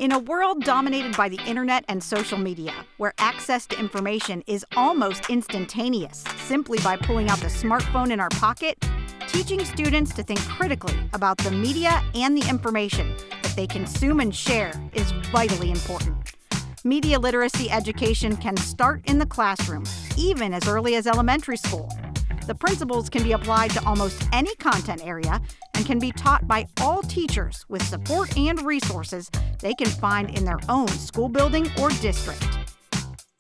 In a world dominated by the internet and social media, where access to information is almost instantaneous simply by pulling out the smartphone in our pocket, teaching students to think critically about the media and the information that they consume and share is vitally important. Media literacy education can start in the classroom, even as early as elementary school. The principles can be applied to almost any content area and can be taught by all teachers with support and resources they can find in their own school building or district.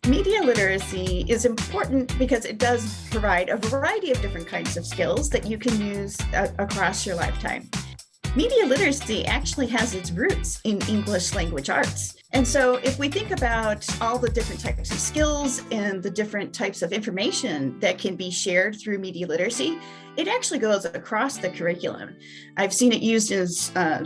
Media literacy is important because it does provide a variety of different kinds of skills that you can use across your lifetime. Media literacy actually has its roots in English language arts. And so if we think about all the different types of skills and the different types of information that can be shared through media literacy, it actually goes across the curriculum. I've seen it used in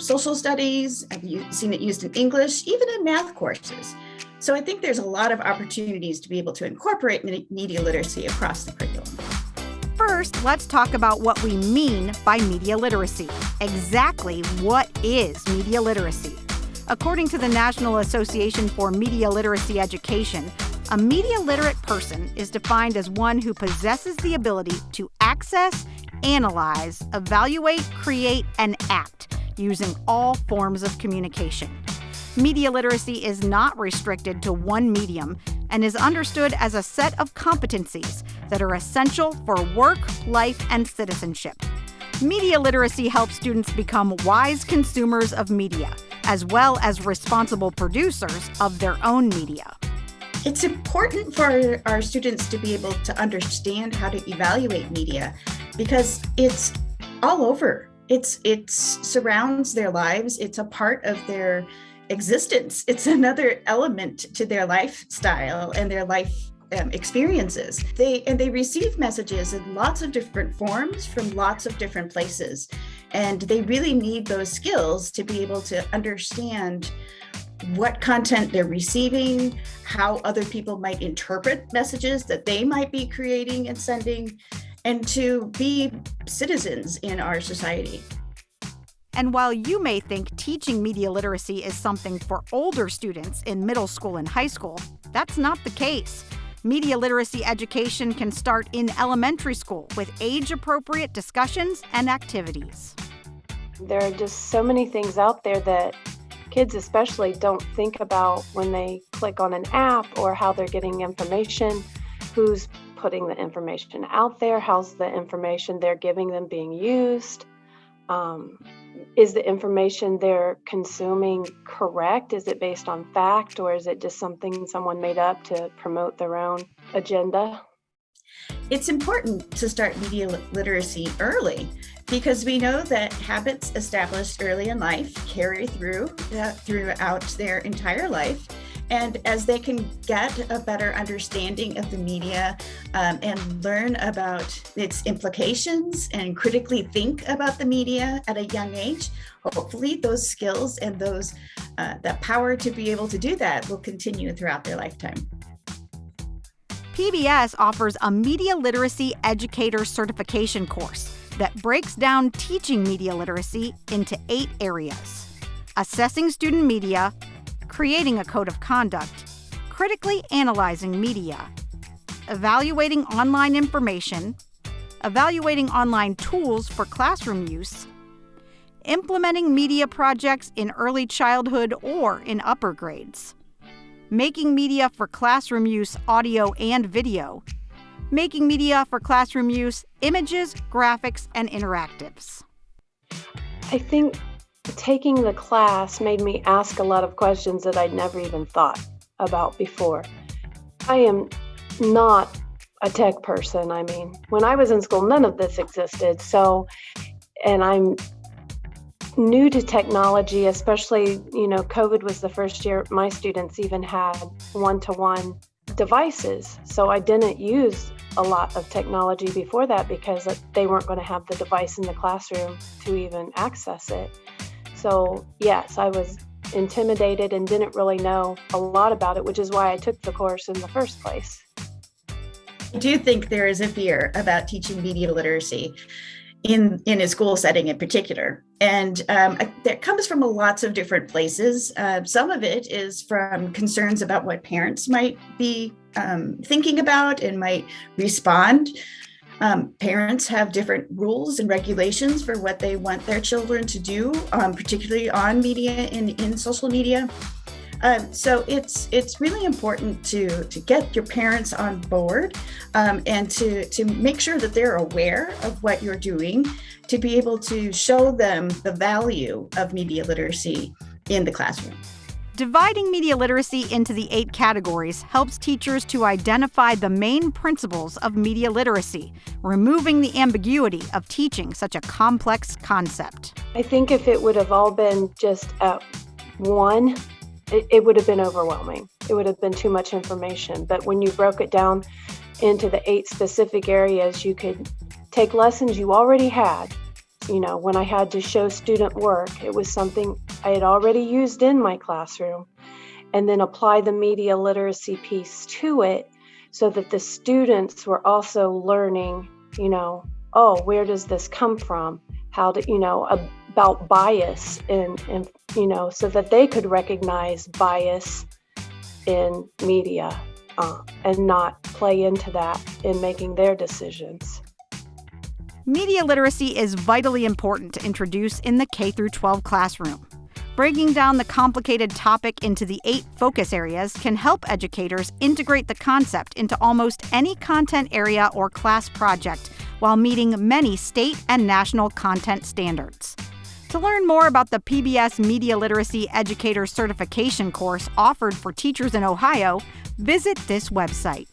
social studies, I've seen it used in English, even in math courses. So I think there's a lot of opportunities to be able to incorporate media literacy across the curriculum. First, let's talk about what we mean by media literacy. Exactly what is media literacy? According to the National Association for Media Literacy Education, a media literate person is defined as one who possesses the ability to access, analyze, evaluate, create, and act using all forms of communication. Media literacy is not restricted to one medium and is understood as a set of competencies that are essential for work, life, and citizenship. Media literacy helps students become wise consumers of media, as well as responsible producers of their own media. It's important for our students to be able to understand how to evaluate media because it's all over. It surrounds their lives. It's a part of their existence. It's another element to their lifestyle and their life experiences. They receive messages in lots of different forms from lots of different places. And they really need those skills to be able to understand what content they're receiving, how other people might interpret messages that they might be creating and sending, and to be citizens in our society. And while you may think teaching media literacy is something for older students in middle school and high school, that's not the case. Media literacy education can start in elementary school with age-appropriate discussions and activities. There are just so many things out there that kids especially don't think about when they click on an app or how they're getting information, who's putting the information out there, how's the information they're giving them being used. Is the information they're consuming correct? Is it based on fact, or is it just something someone made up to promote their own agenda? It's important to start media literacy early because we know that habits established early in life carry throughout their entire life. And as they can get a better understanding of the media and learn about its implications and critically think about the media at a young age, hopefully those skills and that power to be able to do that will continue throughout their lifetime. PBS offers a media literacy educator certification course that breaks down teaching media literacy into 8 areas: assessing student media, creating a code of conduct, critically analyzing media, evaluating online information, evaluating online tools for classroom use, implementing media projects in early childhood or in upper grades, making media for classroom use audio and video, making media for classroom use images, graphics, and interactives. I think taking the class made me ask a lot of questions that I'd never even thought about before. I am not a tech person. I mean, when I was in school, none of this existed. And I'm new to technology, especially, COVID was the first year my students even had one-to-one devices. So I didn't use a lot of technology before that because they weren't going to have the device in the classroom to even access it. So yes, I was intimidated and didn't really know a lot about it, which is why I took the course in the first place. I do think there is a fear about teaching media literacy. in a school setting in particular. And that comes from lots of different places. Some of it is from concerns about what parents might be thinking about and might respond. Parents have different rules and regulations for what they want their children to do, particularly on media and in social media. So it's really important to get your parents on board and to make sure that they're aware of what you're doing, to be able to show them the value of media literacy in the classroom. Dividing media literacy into the 8 categories helps teachers to identify the main principles of media literacy, removing the ambiguity of teaching such a complex concept. I think if it would have all been just at one, it would have been overwhelming. It would have been too much information. But when you broke it down into the 8 specific areas, you could take lessons you already had. You know, when I had to show student work, it was something I had already used in my classroom, and then apply the media literacy piece to it so that the students were also learning, you know, oh, where does this come from? How to, you know, about bias and you know, so that they could recognize bias in media and not play into that in making their decisions. Media literacy is vitally important to introduce in the K-12 classroom. Breaking down the complicated topic into the 8 focus areas can help educators integrate the concept into almost any content area or class project while meeting many state and national content standards. To learn more about the PBS Media Literacy Educator Certification course offered for teachers in Ohio, visit this website.